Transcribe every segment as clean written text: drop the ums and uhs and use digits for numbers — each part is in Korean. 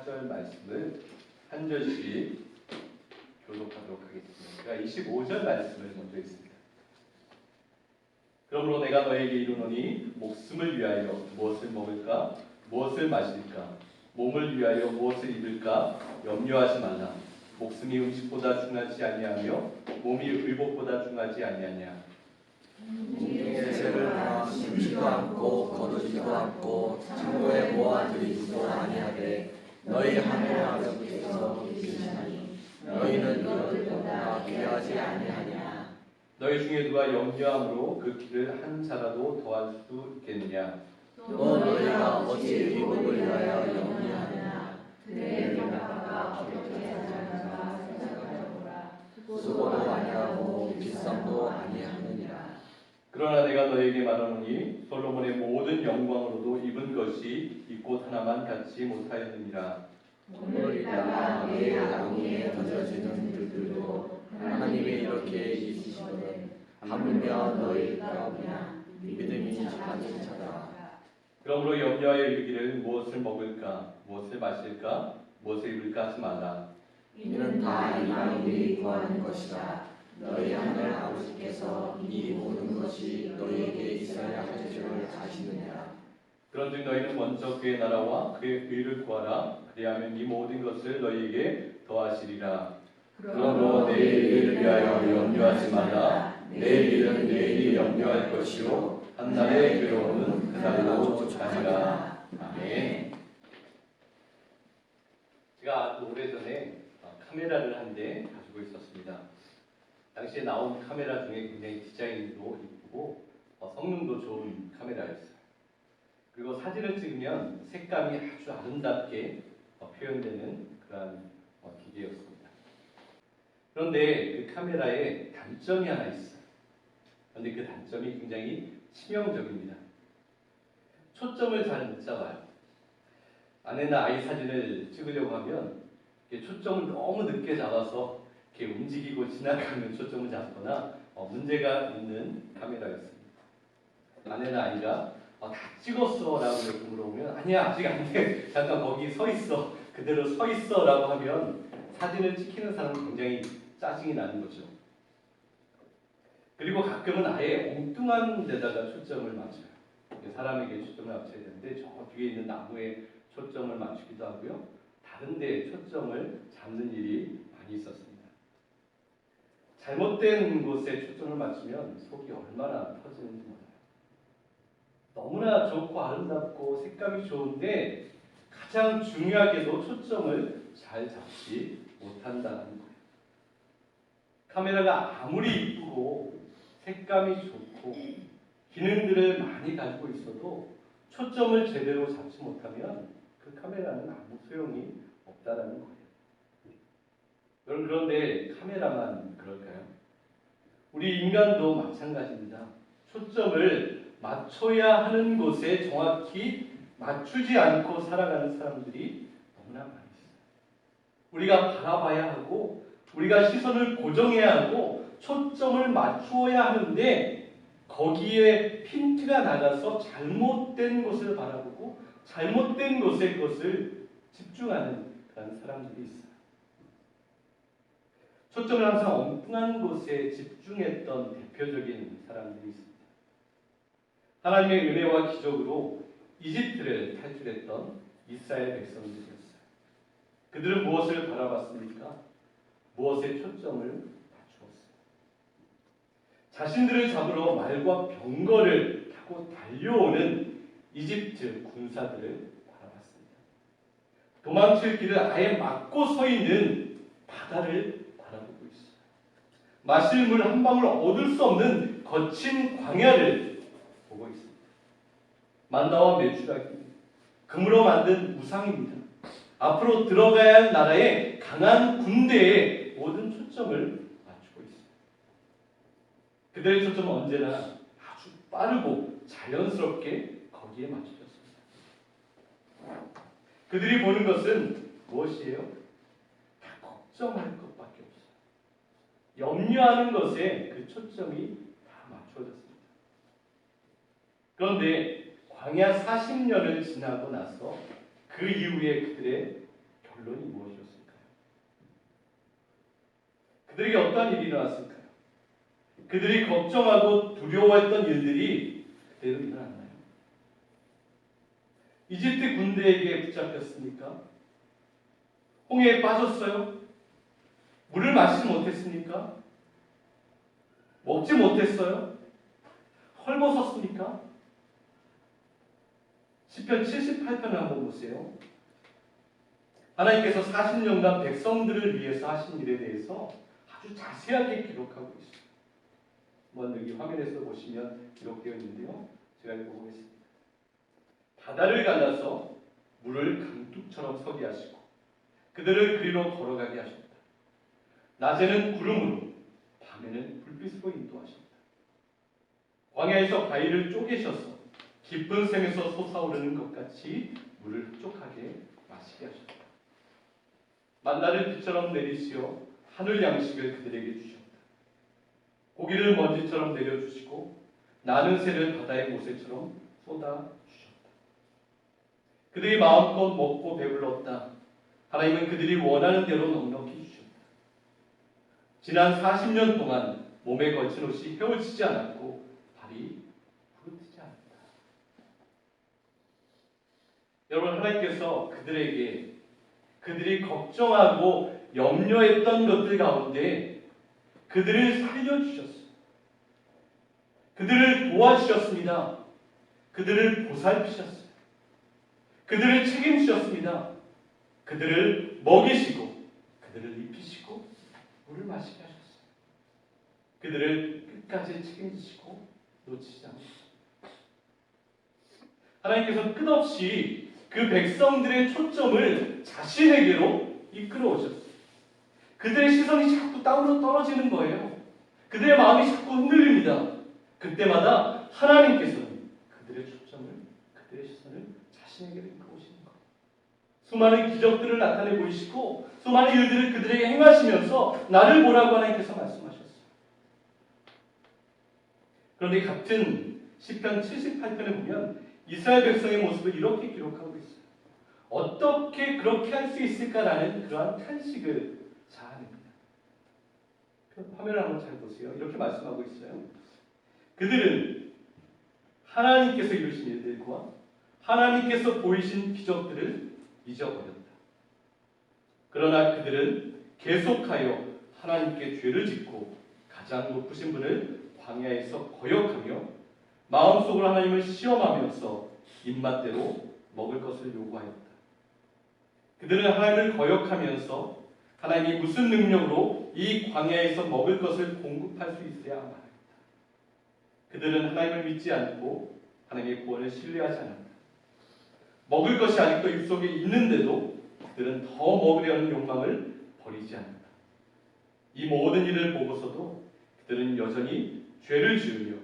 24절 말씀을 한 절씩 교독하도록 하겠습니다. 제가 25절 말씀을 먼저 읽습니다. 그러므로 내가 너에게 이르노니 목숨을 위하여 무엇을 먹을까 무엇을 마실까 몸을 위하여 무엇을 입을까 염려하지 말라. 목숨이 음식보다 중하지 아니하며 몸이 의복보다 중하지 아니하냐. 인생의 죄를 당하 심지도 않고 거두지도 않고 창고에 모아들이지도 아니하되 너희 하늘 아버지께서 계시나니 너희는 이들보다 귀하지 아니하냐. 너희 중에 누가 염려함으로 그 길을 한 자라도 더할 수 있겠느냐. 또 너희가 어찌 의복을 위하여 염려하느냐. 그의 평가가 어떻게 하는가 생각하여보라. 수고도 아니하고 비쌈도 아니하느니라. 그러나 내가 너에게 말하노니 솔로몬의 모든 영광으로도 입은 것이 이 꽃 하나만 갖지 못하였느니라. 오늘 있다가 내일 나무에 던져지는 들들도 하나님이 이렇게 있으시거든 하물며 너희가 그냥 믿음이 가진 자다. 그러므로 염려하여 이르기를 무엇을 먹을까 무엇을 마실까 무엇을 입을까 하지 말라. 이는 다 이 마음이 구하는 것이라. 너희 하늘 아버지께서 이 모든 것이 너희에게 있어야 할 줄을 아시느니라. 그런즉 너희는 먼저 그의 나라와 그의 의를 구하라. 그리하면 이 모든 것을 너희에게 더하시리라. 그러므로 내일 일을 위하여 염려하지 말라. 내일 일은 내일이 염려할 것이요 한날의 괴로움은 그날로 가니라. 아멘. 제가 오래전에 카메라를 한 대 가지고 있었습니다. 당시에 나온 카메라 중에 굉장히 디자인도 이쁘고 성능도 좋은 카메라였어요. 그리고 사진을 찍으면 색감이 아주 아름답게 표현되는 그러한 기계였습니다. 그런데 그 카메라에 단점이 하나 있어요. 그런데 그 단점이 굉장히 치명적입니다. 초점을 잘 못 잡아요. 아내나 아이 사진을 찍으려고 하면 초점을 너무 늦게 잡아서 이렇게 움직이고 지나가는 초점을 잡거나 문제가 있는 카메라였습니다. 아내나 아이가 다 찍었어 라고 이렇게 물어보면 아니야 아직 안 돼 잠깐 거기 서 있어 그대로 서 있어 라고 하면 사진을 찍히는 사람은 굉장히 짜증이 나는 거죠. 그리고 가끔은 아예 엉뚱한 데다가 초점을 맞춰요. 사람에게 초점을 맞춰야 되는데 저 뒤에 있는 나무에 초점을 맞추기도 하고요. 다른 데에 초점을 잡는 일이 많이 있었습니다. 잘못된 곳에 초점을 맞추면 속이 얼마나 터지는지 몰라요. 너무나 좋고 아름답고 색감이 좋은데 가장 중요하게도 초점을 잘 잡지 못한다는 거예요. 카메라가 아무리 이쁘고 색감이 좋고 기능들을 많이 가지고 있어도 초점을 제대로 잡지 못하면 그 카메라는 아무 소용이 없다는 거예요. 여러분 그런데 카메라만 그럴까요? 우리 인간도 마찬가지입니다. 초점을 맞춰야 하는 곳에 정확히 맞추지 않고 살아가는 사람들이 너무나 많이 있어요. 우리가 바라봐야 하고 우리가 시선을 고정해야 하고 초점을 맞추어야 하는데 거기에 핀트가 나가서 잘못된 곳을 바라보고 잘못된 곳에 그것을 집중하는 그런 사람들이 있어요. 초점을 항상 엉뚱한 곳에 집중했던 대표적인 사람들이 있습니다. 하나님의 은혜와 기적으로 이집트를 탈출했던 이스라엘 백성들이었어요. 그들은 무엇을 바라봤습니까? 무엇에 초점을 맞추었어요? 자신들을 잡으러 말과 병거를 타고 달려오는 이집트 군사들을 바라봤습니다. 도망칠 길을 아예 막고 서 있는 바다를 바라보고 있어요. 마실 물 한 방울 얻을 수 없는 거친 광야를 보고 있습니다. 만나와 메추라기, 금으로 만든 우상입니다. 앞으로 들어가야 할 나라의 강한 군대에 모든 초점을 맞추고 있습니다. 그들의 초점은 언제나 아주 빠르고 자연스럽게 거기에 맞춰졌습니다. 그들이 보는 것은 무엇이에요? 다 걱정할 것밖에 없어요. 염려하는 것에 그 초점이 다 맞춰졌습니다. 그런데 광야 40년을 지나고 나서 그 이후에 그들의 결론이 무엇이었을까요? 그들에게 어떠한 일이 일어났을까요? 그들이 걱정하고 두려워했던 일들이 그대로 일어났나요? 이집트 군대에게 붙잡혔습니까? 홍해에 빠졌어요? 물을 마시지 못했습니까? 먹지 못했어요? 헐벗었습니까? 시편 78편을 한번 보세요. 하나님께서 40년간 백성들을 위해서 하신 일에 대해서 아주 자세하게 기록하고 있어요. 한번 여기 화면에서 보시면 기록되어 있는데요. 제가 읽어보겠습니다. 바다를 갈라서 물을 강둑처럼 서게 하시고 그들을 그리로 걸어가게 하셨다. 낮에는 구름으로 밤에는 불빛으로 인도하셨다. 광야에서 바위를 쪼개셔서 깊은 샘에서 솟아오르는 것 같이 물을 흡족하게 마시게 하셨다. 만나를 비처럼 내리시어 하늘 양식을 그들에게 주셨다. 고기를 먼지처럼 내려주시고 나는 새를 바다의 모세처럼 쏟아주셨다. 그들이 마음껏 먹고 배불렀다. 하나님은 그들이 원하는 대로 넉넉히 주셨다. 지난 40년 동안 몸에 걸친 옷이 헤어지지 않았고 발이 부르트지 않았다. 여러분, 하나님께서 그들에게 그들이 걱정하고 염려했던 것들 가운데 그들을 살려주셨어요. 그들을 도와주셨습니다. 그들을 보살피셨어요. 그들을 책임지셨습니다. 그들을 먹이시고 그들을 입히시고 물을 마시게 하셨어요. 그들을 끝까지 책임지시고 놓치지 않으셨어요. 하나님께서 끝없이 그 백성들의 초점을 자신에게로 이끌어 오셨어요. 그들의 시선이 자꾸 땅으로 떨어지는 거예요. 그들의 마음이 자꾸 흔들립니다. 그때마다 하나님께서는 그들의 초점을, 그들의 시선을 자신에게로 이끌어 오시는 거예요. 수많은 기적들을 나타내 보이시고 수많은 일들을 그들에게 행하시면서 나를 보라고 하나님께서 말씀하셨어요. 그런데 같은 시편 78편에 보면 이스라엘 백성의 모습을 이렇게 기록하고 있어요. 어떻게 그렇게 할 수 있을까라는 그러한 탄식을 자아냅니다. 화면을 한번 잘 보세요. 이렇게 말씀하고 있어요. 그들은 하나님께서 이루신 일들과 하나님께서 보이신 기적들을 잊어버렸다. 그러나 그들은 계속하여 하나님께 죄를 짓고 가장 높으신 분을 광야에서 거역하며 마음속으로 하나님을 시험하면서 입맛대로 먹을 것을 요구하였다. 그들은 하나님을 거역하면서 하나님이 무슨 능력으로 이 광야에서 먹을 것을 공급할 수 있어야 말했다. 그들은 하나님을 믿지 않고 하나님의 구원을 신뢰하지 않았다. 먹을 것이 아직도 입속에 있는데도 그들은 더 먹으려는 욕망을 버리지 않는다. 이 모든 일을 보고서도 그들은 여전히 죄를 지으며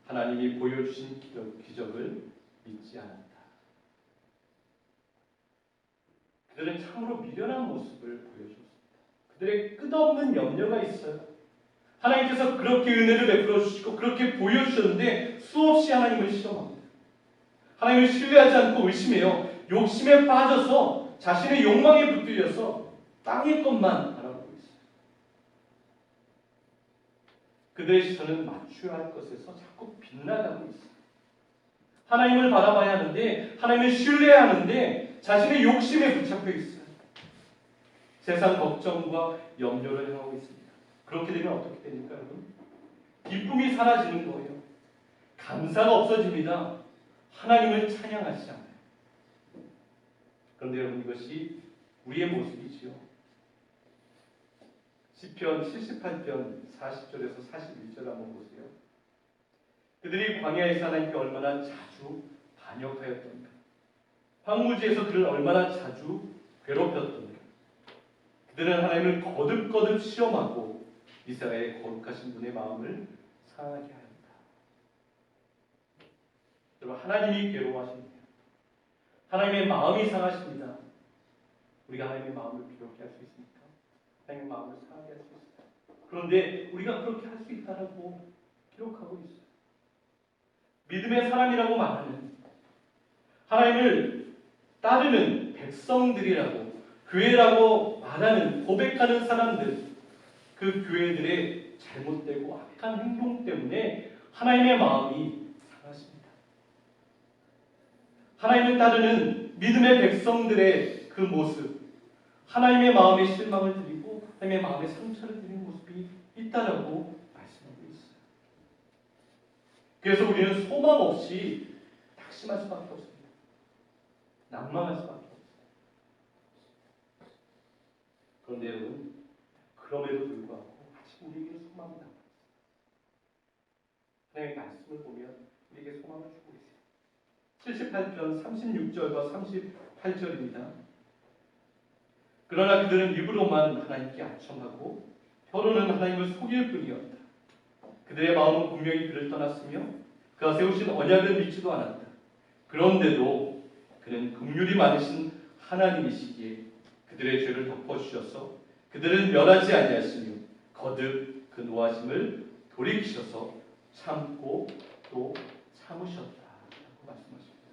하나님이 보여주신 기적을 믿지 않았다. 그들은 참으로 미련한 모습을 보여줬습니다. 그들의 끝없는 염려가 있어요. 하나님께서 그렇게 은혜를 베풀어 주시고 그렇게 보여주셨는데 수없이 하나님을 시험합니다. 하나님을 신뢰하지 않고 의심해요. 욕심에 빠져서 자신의 욕망에 붙들려서 땅의 것만 바라보고 있어요. 그들의 시선은 맞춰야 할 것에서 자꾸 빗나가고 있어요. 하나님을 바라봐야 하는데 하나님을 신뢰해야 하는데 자신의 욕심에 붙잡혀 있어요. 세상 걱정과 염려를 하고 있습니다. 그렇게 되면 어떻게 됩니까, 여러분? 기쁨이 사라지는 거예요. 감사가 없어집니다. 하나님을 찬양하지 않아요. 그런데 여러분, 이것이 우리의 모습이지요. 시편 78편 40절에서 41절 한번 보세요. 그들이 광야에서 하나님께 얼마나 자주 반역하였던가, 황무지에서 그를 얼마나 자주 괴롭혔던가. 그들은 하나님을 거듭거듭 시험하고 이스라엘의 거룩하신 분의 마음을 상하게 하였다. 여러분, 하나님이 괴로워하십니다. 하나님의 마음이 상하십니다. 우리가 하나님의 마음을 그렇게 할 수 있습니까? 하나님의 마음을 상하게 할 수 있습니까? 그런데 우리가 그렇게 할 수 있다라고 기록하고 있어요. 믿음의 사람이라고 말하는, 하나님을 따르는 백성들이라고 교회라고 말하는, 고백하는 사람들, 그 교회들의 잘못되고 악한 행동 때문에 하나님의 마음이 상하십니다. 하나님을 따르는 믿음의 백성들의 그 모습, 하나님의 마음에 실망을 드리고 하나님의 마음에 상처를 드리는 모습이 있다라고 말씀하고 있어요. 그래서 우리는 소망 없이 낙심할 수밖에 없습니다. 낭망할 수밖에 없습니다. 그런데 여러분, 그럼에도 불구하고 아직 우리에게 소망이 남아 있어요. 하나님의 말씀을 보면 우리에게 소망을 주고 있어요. 78편 36절과 38절입니다. 그러나 그들은 입으로만 하나님께 아첨하고 혀로는 하나님을 속일 뿐이었다. 그들의 마음은 분명히 그를 떠났으며 그가 세우신 언약을 믿지도 않았다. 그런데도 그는 긍휼이 많으신 하나님이시기에 그들의 죄를 덮어주셔서 그들은 멸하지 아니하시며 거듭 그 노하심을 돌이키셔서 참고 또 참으셨다라고 말씀하십니다.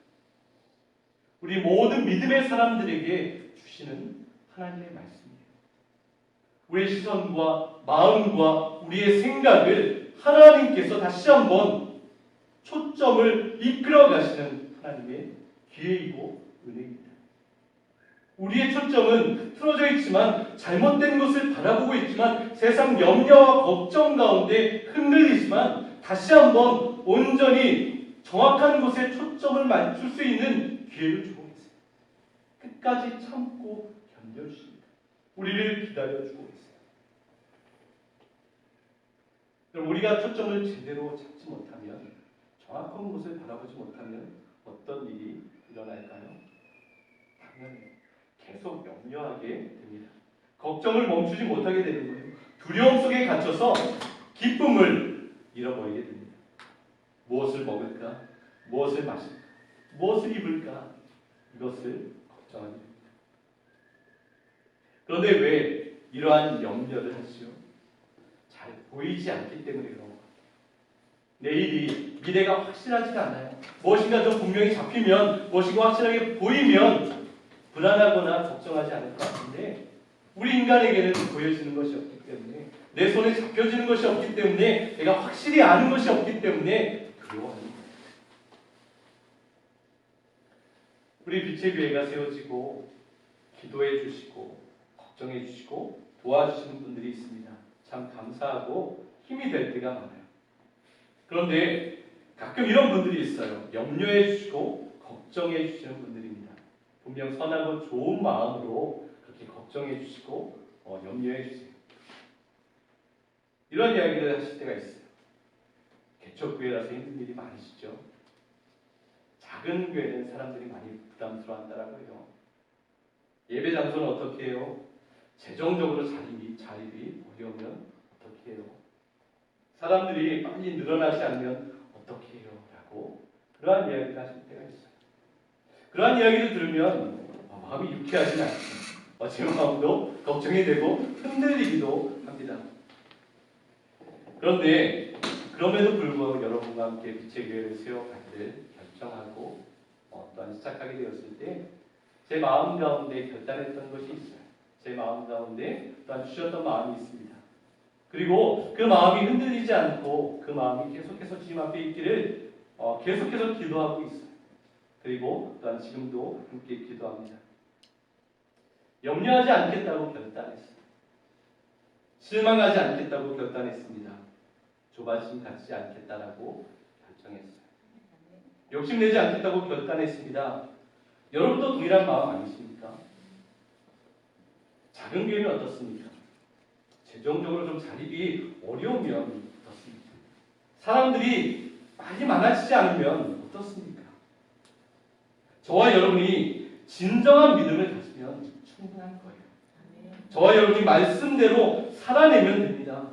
우리 모든 믿음의 사람들에게 주시는 하나님의 말씀이에요. 우리의 시선과 마음과 우리의 생각을 하나님께서 다시 한번 초점을 이끌어 가시는 하나님의 기회이고 은혜입니다. 우리의 초점은 틀어져 있지만 잘못된 것을 바라보고 있지만 세상 염려와 걱정 가운데 흔들리지만 다시 한번 온전히 정확한 곳에 초점을 맞출 수 있는 기회를 주고 계세요. 끝까지 참고 견뎌주십니다. 우리를 기다려주고 계세요. 그럼 우리가 초점을 제대로 잡지 못하면, 정확한 곳을 바라보지 못하면 어떤 일이 일어날까요? 당연히 계속 염려하게 됩니다. 걱정을 멈추지 못하게 되는 거예요. 두려움 속에 갇혀서 기쁨을 잃어버리게 됩니다. 무엇을 먹을까? 무엇을 마실까? 무엇을 입을까? 이것을 걱정하게 됩니다. 그런데 왜 이러한 염려를 하지요? 잘 보이지 않기 때문에 그런 거예요. 내일이, 미래가 확실하지가 않아요. 무엇인가 좀 분명히 잡히면, 무엇인가 확실하게 보이면 불안하거나 걱정하지 않을 것 같은데, 우리 인간에게는 보여지는 것이 없기 때문에, 내 손에 잡혀지는 것이 없기 때문에, 내가 확실히 아는 것이 없기 때문에 두려워하는 거예요. 우리 빛의 교회가 세워지고 기도해 주시고 걱정해 주시고 도와주시는 분들이 있습니다. 참 감사하고 힘이 될 때가 많아요. 그런데 가끔 이런 분들이 있어요. 염려해 주시고 걱정해 주시는 분들입니다. 분명 선하고 좋은 마음으로 그렇게 걱정해 주시고 염려해 주세요. 이런 이야기를 하실 때가 있어요. 개척교회라서 힘든 일이 많으시죠? 작은 교회는 사람들이 많이 부담스러워한다라고 해요. 예배 장소는 어떻게 해요? 재정적으로 자립이 어려우면 어떻게 해요? 사람들이 빨리 늘어나지 않으면 어떻게 해요? 라고 그러한 이야기를 하실 때가 있어요. 그러한 이야기를 들으면 마음이 유쾌하진 않죠. 제 마음도 걱정이 되고 흔들리기도 합니다. 그런데 그럼에도 불구하고 여러분과 함께 빛의 교회를 세워가기를 결정하고 또한 시작하게 되었을 때 제 마음 가운데 결단했던 것이 있어요. 제 마음 가운데 또한 주셨던 마음이 있습니다. 그리고 그 마음이 흔들리지 않고 그 마음이 계속해서 주님 앞에 있기를 계속해서 기도하고 있어요. 그리고 또한 지금도 함께 기도합니다. 염려하지 않겠다고 결단했어요. 실망하지 않겠다고 결단했습니다. 조바심 갖지 않겠다라고 결정했어요. 욕심내지 않겠다고 결단했습니다. 여러분도 동일한 마음 아니십니까? 작은 교회는 어떻습니까? 재정적으로 좀 자립이 어려우면 어떻습니까? 사람들이 많이 많아지지 않으면 어떻습니까? 저와 여러분이 진정한 믿음을 가지면 충분할 거예요. 저와 여러분이 말씀대로 살아내면 됩니다.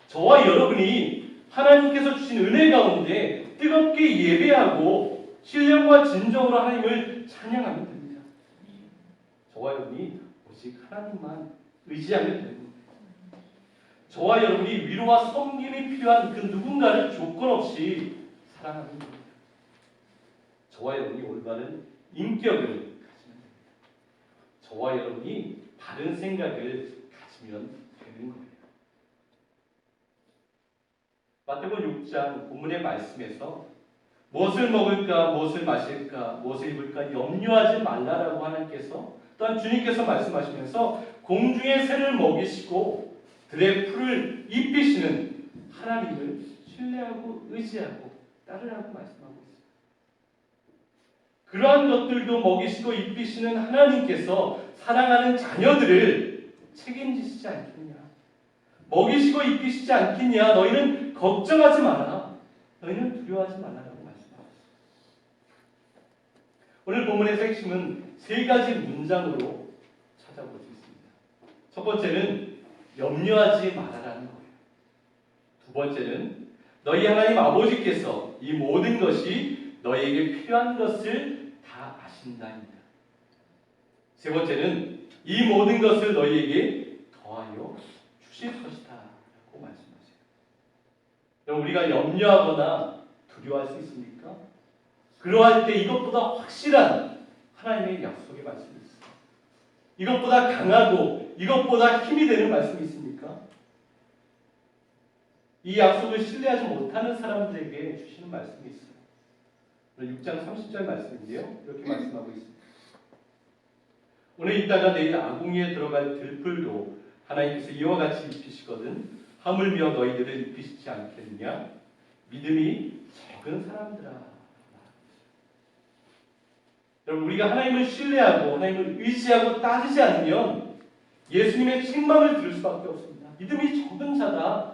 저와 여러분이 하나님께서 주신 은혜 가운데 뜨겁게 예배하고 신령과 진정으로 하나님을 찬양하면 됩니다. 저와 여러분이 오직 하나님만 의지하면 되는 겁니다. 저와 여러분이 위로와 섬김이 필요한 그 누군가를 조건 없이 사랑하는 겁니다. 저와 여러분이 올바른 인격을 가지면 됩니다. 저와 여러분이 바른 생각을 가지면 되는 거예요. 마태복음 6장 본문의 말씀에서 무엇을 먹을까, 무엇을 마실까, 무엇을 입을까 염려하지 말라라고 하나님께서 또한 주님께서 말씀하시면서 공중의 새를 먹이시고 들의 풀을 입히시는 하나님을 신뢰하고 의지하고 따르라고 말씀하고 있습니다. 그러한 것들도 먹이시고 입히시는 하나님께서 사랑하는 자녀들을 책임지시지 않겠냐? 먹이시고 입히시지 않겠냐? 너희는 걱정하지 마라. 너희는 두려워하지 말라라고 말씀하셨습니다. 오늘 본문의 핵심은 세 가지 문장으로 찾아볼 수 있습니다. 첫 번째는 염려하지 말아라는 거예요. 두 번째는 너희 하나님 아버지께서 이 모든 것이 너희에게 필요한 것을 다 아신다입니다. 세 번째는 이 모든 것을 너희에게 더하여 주실 것이다 라고 말씀하세요. 여러분, 우리가 염려하거나 두려워할 수 있습니까? 그러할 때 이것보다 확실한 하나님의 약속의 말씀이 있습니다. 이것보다 강하고 이것보다 힘이 되는 말씀이 있습니까? 이 약속을 신뢰하지 못하는 사람들에게 주시는 말씀이 있어요. 6장 30절 말씀인데요. 이렇게 말씀하고 있습니다. 오늘 있다가 내일 아궁이에 들어갈 들풀도 하나님께서 이와 같이 입히시거든 하물며 너희들을 입히시지 않겠느냐? 믿음이 적은 사람들아. 여러분, 우리가 하나님을 신뢰하고 하나님을 의지하고 따르지 않으면 예수님의 책망을 들을 수밖에 없습니다. 믿음이 적은 자다.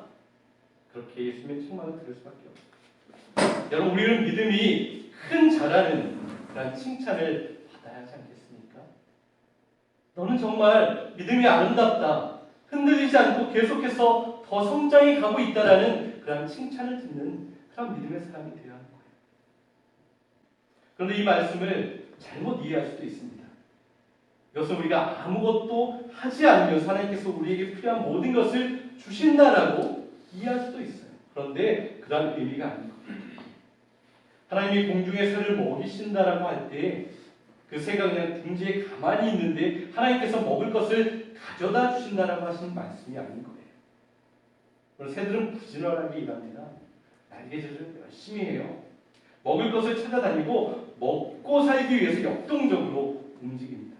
그렇게 예수님의 책망을 들을 수밖에 없습니다. 여러분, 우리는 믿음이 큰 자라는 그런 칭찬을 받아야 하지 않겠습니까? 너는 정말 믿음이 아름답다. 흔들리지 않고 계속해서 더 성장해 가고 있다라는 그런 칭찬을 듣는 그런 믿음의 사람이 되어야 하는 거예요. 그런데 이 말씀을 잘못 이해할 수도 있습니다. 이것은 우리가 아무것도 하지 않으면서 하나님께서 우리에게 필요한 모든 것을 주신다라고 이해할 수도 있어요. 그런데 그런 의미가 아닌 겁니다. 하나님이 공중의 새를 먹이신다라고 할 때 그 새가 그냥 둥지에 가만히 있는데 하나님께서 먹을 것을 가져다 주신다라고 하시는 말씀이 아닌 거예요. 그리고 새들은 부지런하게 일합니다. 날개질을 열심히 해요. 먹을 것을 찾아다니고 먹고 살기 위해서 역동적으로 움직입니다.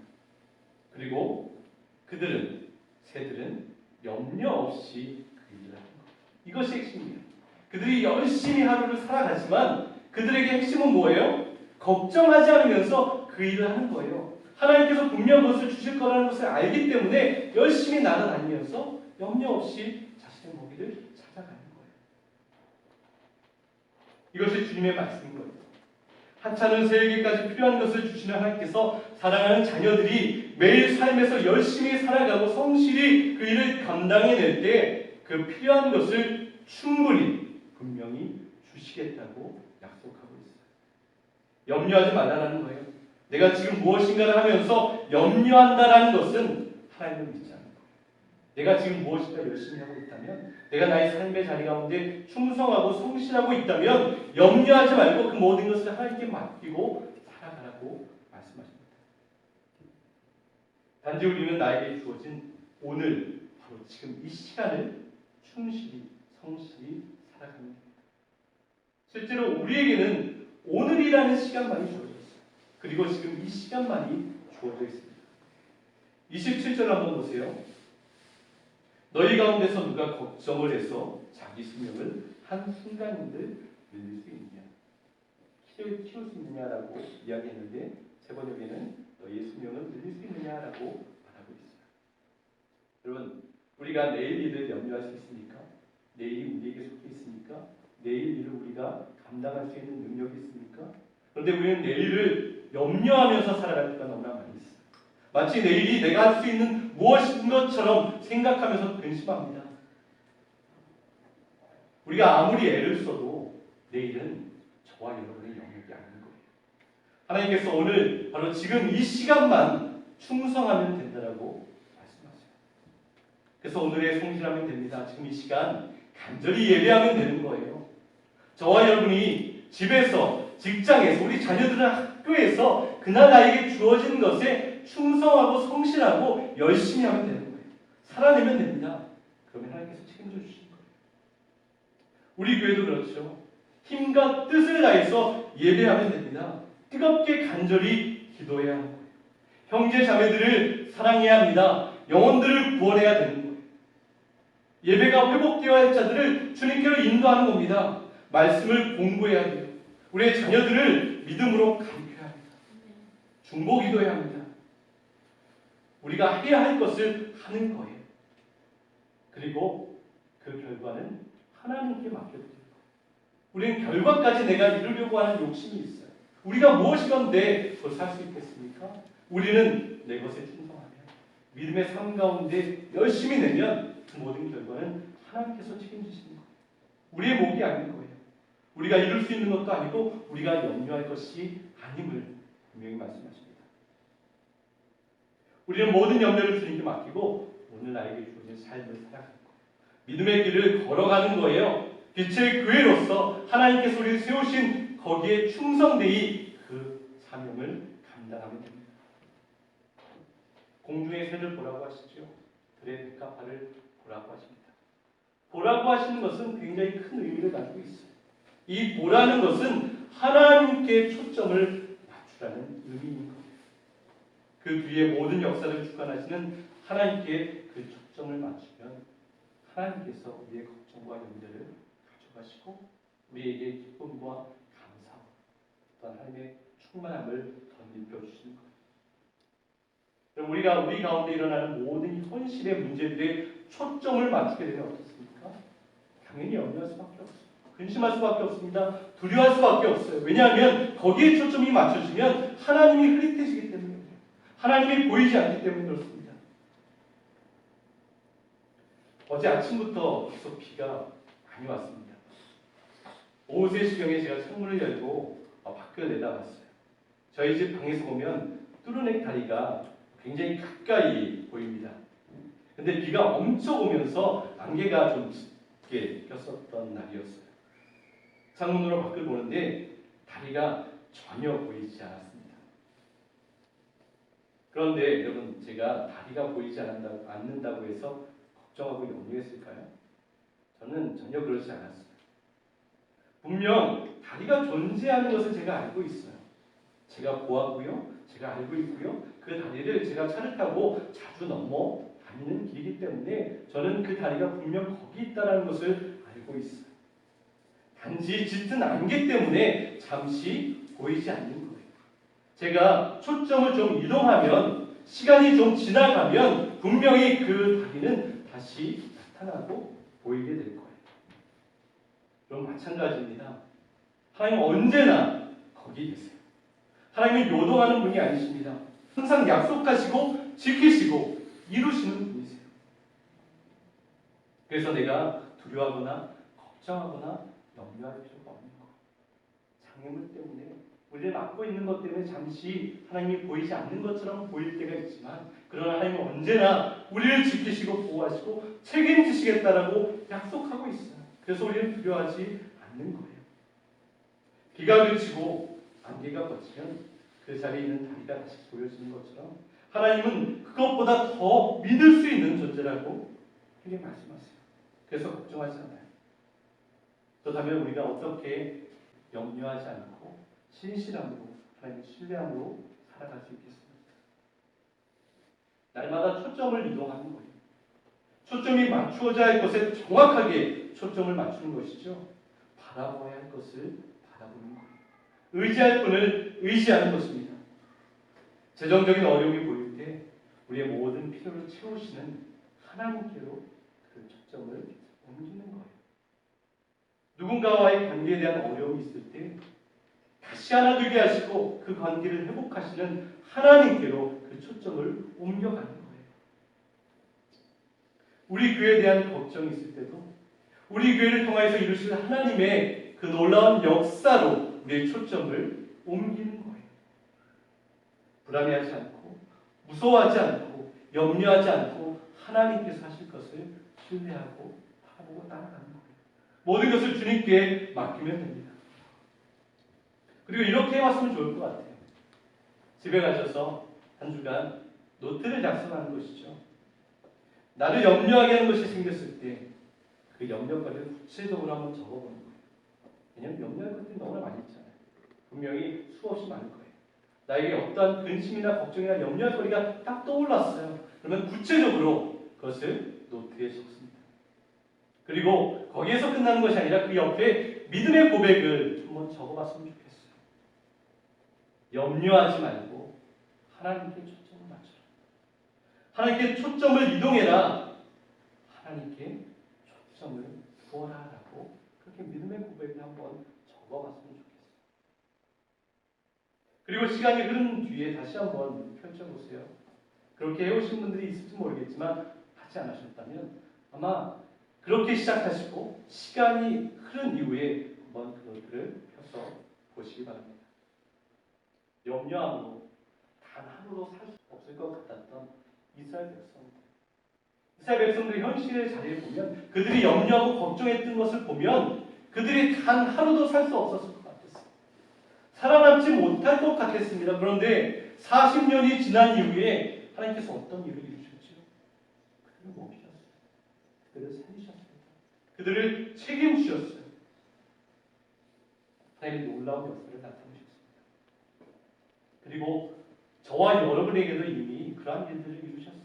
그리고 새들은 염려 없이 그 일을 하는 거예요. 이것이 핵심이에요. 그들이 열심히 하루를 살아가지만 그들에게 핵심은 뭐예요? 걱정하지 않으면서 그 일을 하는 거예요. 하나님께서 분명 그것을 주실 거라는 것을 알기 때문에 열심히 날아다니면서 염려 없이 자신의 먹이를 찾아가는 거예요. 이것이 주님의 말씀인 거예요. 하찮은 새에게까지 필요한 것을 주시는 하나님께서 사랑하는 자녀들이 매일 삶에서 열심히 살아가고 성실히 그 일을 감당해낼 때 그 필요한 것을 충분히 분명히 주시겠다고 약속하고 있어요. 염려하지 말라는 거예요. 내가 지금 무엇인가를 하면서 염려한다라는 것은 하나님을 믿지 않는 거예요. 내가 지금 무엇인가 열심히 하고 있다면, 내가 나의 삶의 자리 가운데 충성하고 성실하고 있다면 염려하지 말고 그 모든 것을 하나님께 맡기고 살아가라고 말씀하십니다. 단지 우리는 나에게 주어진 오늘, 바로 지금 이 시간을 충실히 성실히 살아가는 겁니다. 실제로 우리에게는 오늘이라는 시간만이 주어져 있어요. 그리고 지금 이 시간만이 주어져 있습니다. 27절 한번 보세요. 너희 가운데서 누가 걱정을 해서 자기 수명을 한순간인들 늘릴 수 있느냐, 키울 수 있느냐라고 이야기했는데 세 번역에는 너희의 수명을 늘릴 수 있느냐라고 말하고 있어요. 여러분, 우리가 내일 일을 염려할 수 있습니까? 내일이 우리에게 속해 있습니까? 내일 일을 우리가 감당할 수 있는 능력이 있습니까? 그런데 우리는 내일을 염려하면서 살아갈 때가 너무나 많이 있어요. 마치 내일이 내가 할 수 있는 무엇인 것처럼 생각하면서 근심합니다. 우리가 아무리 애를 써도 내일은 저와 여러분의 영역이 아닌 거예요. 하나님께서 오늘 바로 지금 이 시간만 충성하면 된다라고 말씀하세요. 그래서 오늘의 성실하면 됩니다. 지금 이 시간 간절히 예배하면 되는 거예요. 저와 여러분이 집에서, 직장에서, 우리 자녀들은 학교에서 그날 나에게 주어진 것에 교회에 충성하고 성실하고 열심히 하면 되는 거예요. 살아내면 됩니다. 그러면 하나님께서 책임져 주시는 거예요. 우리 교회도 그렇죠. 힘과 뜻을 다해서 예배하면 됩니다. 뜨겁게 간절히 기도해야 하는 거예요. 형제 자매들을 사랑해야 합니다. 영혼들을 구원해야 되는 거예요. 예배가 회복되어야 할 자들을 주님께로 인도하는 겁니다. 말씀을 공부해야 돼요. 우리의 자녀들을 믿음으로 가르쳐야 합니다. 중보 기도해야 합니다. 우리가 해야 할 것을 하는 거예요. 그리고 그 결과는 하나님께 맡겨드려요. 우리는 결과까지 내가 이루려고 하는 욕심이 있어요. 우리가 무엇이건데 그걸 살 수 있겠습니까? 우리는 내 것에 충성하면 믿음의 삶 가운데 열심히 내면 그 모든 결과는 하나님께서 책임지시는 거예요. 우리의 몫이 아닌 거예요. 우리가 이룰 수 있는 것도 아니고 우리가 염려할 것이 아님을 분명히 말씀하십니다. 우리는 모든 염려를 주님께 맡기고 오늘 나에게 주어진 삶을 살아가는 거예요. 믿음의 길을 걸어가는 거예요. 빛의 교회로서 하나님께서 우리를 세우신 거기에 충성되이 그 사명을 감당하면 됩니다. 공중의 새를 보라고 하시죠. 들의 백합화를 보라고 하십니다. 보라고 하시는 것은 굉장히 큰 의미를 가지고 있어요. 이 보라는 것은 하나님께 초점을 맞추라는 의미인 겁니다. 그 뒤에 모든 역사를 주관하시는 하나님께 그 초점을 맞추면 하나님께서 우리의 걱정과 염려를 가져가시고 우리에게 기쁨과 감사와 또한 하나님의 충만함을 덧입혀 주시는 거예요. 우리가 우리 가운데 일어나는 모든 현실의 문제들에 초점을 맞추게 되면 어떻습니까? 당연히 염려할 수밖에 없어요. 근심할 수밖에 없습니다. 두려워할 수밖에 없어요. 왜냐하면 거기에 초점이 맞춰지면 하나님이 흐릿해지기 때문이에요. 하나님이 보이지 않기 때문에 그렇습니다. 어제 아침부터 계속 비가 많이 왔습니다. 오후 3시경에 제가 창문을 열고 밖을 내다봤어요. 저희 집 방에서 보면 뚜루넥 다리가 굉장히 가까이 보입니다. 근데 비가 엄청 오면서 안개가 좀 짙게 꼈었던 날이었어요. 창문으로 밖을 보는데 다리가 전혀 보이지 않았습니다. 그런데 여러분, 제가 다리가 보이지 않는다고 해서 걱정하고 염려했을까요? 저는 전혀 그렇지 않았어요. 분명 다리가 존재하는 것을 제가 알고 있어요. 제가 보았고요. 제가 알고 있고요. 그 다리를 제가 차를 타고 자주 넘어 다니는 길이기 때문에 저는 그 다리가 분명 거기 있다는 것을 알고 있어요. 단지 짙은 안개 때문에 잠시 보이지 않는 거예요. 제가 초점을 좀 이동하면, 시간이 좀 지나가면 분명히 그 다리는 다시 나타나고 보이게 될 거예요. 그럼 마찬가지입니다. 하나님은 언제나 거기 계세요. 하나님은 요동하는 분이 아니십니다. 항상 약속하시고 지키시고 이루시는 분이세요. 그래서 내가 두려워하거나 걱정하거나 염려할 필요가 없는 것. 장애물 때문에 우리를 막고 있는 것 때문에 잠시 하나님이 보이지 않는 것처럼 보일 때가 있지만, 그러나 하나님은 언제나 우리를 지키시고 보호하시고 책임지시겠다라고 약속하고 있어요. 그래서 우리는 두려워하지 않는 거예요. 비가 그치고 안개가 걷히면 그 자리에 있는 다리가 다시 보여지는 것처럼 하나님은 그것보다 더 믿을 수 있는 존재라고 크게 말씀하세요. 그래서 걱정하지 않아요. 그렇다면 우리가 어떻게 염려하지 않고 신실함으로, 하나님의 신뢰함으로 살아갈 수 있겠습니까? 날마다 초점을 이동하는 거예요. 초점이 맞추어져야 할 것에 정확하게 초점을 맞추는 것이죠. 바라봐야 할 것을 바라보는 거예요. 의지할 분을 의지하는 것입니다. 재정적인 어려움이 보일 때 우리의 모든 필요를 채우시는 하나님께로 그 초점을 옮기는 거예요. 누군가와의 관계에 대한 어려움이 있을 때 다시 하나 되게 하시고 그 관계를 회복하시는 하나님께로 그 초점을 옮겨가는 거예요. 우리 교회에 대한 걱정이 있을 때도 우리 교회를 통해서 이루실 하나님의 그 놀라운 역사로 우리의 초점을 옮기는 거예요. 불안해하지 않고 무서워하지 않고 염려하지 않고 하나님께서 하실 것을 신뢰하고 바라보고 따라가는 거예요. 모든 것을 주님께 맡기면 됩니다. 그리고 이렇게 해왔으면 좋을 것 같아요. 집에 가셔서 한 주간 노트를 작성하는 것이죠. 나를 염려하게 하는 것이 생겼을 때 그 염려거리를 구체적으로 한번 적어보는 거예요. 왜냐하면 염려할 것들이 너무나 많이 있잖아요. 분명히 수없이 많을 거예요. 나에게 어떠한 근심이나 걱정이나 염려할 거리가 딱 떠올랐어요. 그러면 구체적으로 그것을 노트에 적습니다. 그리고 거기에서 끝나는 것이 아니라 그 옆에 믿음의 고백을 한번 적어봤으면 좋겠어요. 염려하지 말고 하나님께 초점을 맞춰라. 하나님께 초점을 이동해라. 하나님께 초점을 두어라라고 그렇게 믿음의 고백을 한번 적어봤으면 좋겠어요. 그리고 시간이 흐른 뒤에 다시 한번 펼쳐보세요. 그렇게 해오신 분들이 있을지 모르겠지만 하지 않으셨다면 아마 그렇게 시작하시고 시간이 흐른 이후에 한번 그것들을 펴서 보시기 바랍니다. 염려함으로 단 하루도 살 수 없을 것 같았던 이스라엘 백성들. 이스라엘 백성들의 현실의 자리를 보면 그들이 염려하고 걱정했던 것을 보면 그들이 단 하루도 살 수 없었을 것 같았어요. 살아남지 못할 것 같았습니다. 그런데 40년이 지난 이후에 하나님께서 어떤 일을 이루셨죠? 그들을 먹이셨어요. 그들을 살리셨습니다. 그들을 책임지셨어요. 하나님의 놀라운 역사를 나타내셨습니다. 그리고 저와 여러분에게도 이미 그러한 일들을 이루셨어요.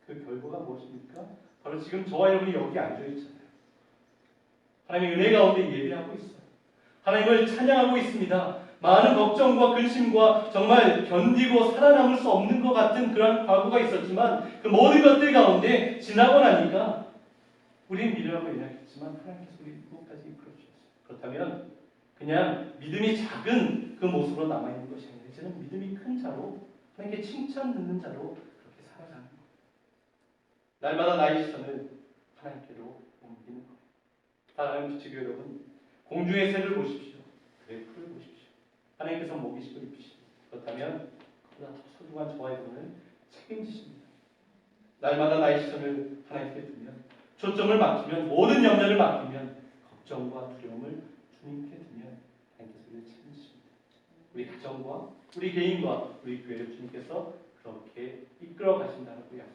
그 결과가 무엇입니까? 바로 지금 저와 여러분이 여기 앉아있잖아요. 하나님의 은혜 가운데 예배하고 있어요. 하나님을 찬양하고 있습니다. 많은 걱정과 근심과 정말 견디고 살아남을 수 없는 것 같은 그런 과거가 있었지만 그 모든 것들 가운데 지나고 나니까 우리는 미련하고 연약했지만 하나님께서 우리 이곳까지 이끌어주셨어요. 그렇다면 그냥 믿음이 작은 그 모습으로 남아있는 것이 아니라 이제는 믿음이 큰 자로 하나님께 칭찬 듣는 자로 그렇게 살아가는 거예요. 날마다 나의 시선을 하나님께로 옮기는 거예요. 사랑하는 지교 여러분, 공중의 새를 보십시오. 그의 풀을 보십시오. 하나님께서 먹이시고 입히시고 그렇다면 그보다 더 소중한 저와 여러분을 책임지십니다. 날마다 나의 시선을 하나님께 두면 초점을 맡기면 모든 염려를 맡기면 걱정과 두려움을 주님께 두면 하나님께서 우리를 책임지십니다. 우리 가정과 우리 개인과 우리 교회를 주님께서 그렇게 이끌어 가신다고 약속하셨어요.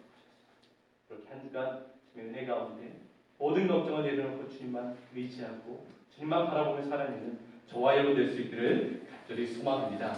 그렇게 한 주간 주님의 은혜 가운데 모든 걱정을 내려놓고 주님만 의지하고 주님만 바라보며 살아내는 저와 여러분 될 수 있기를 간절히 소망합니다.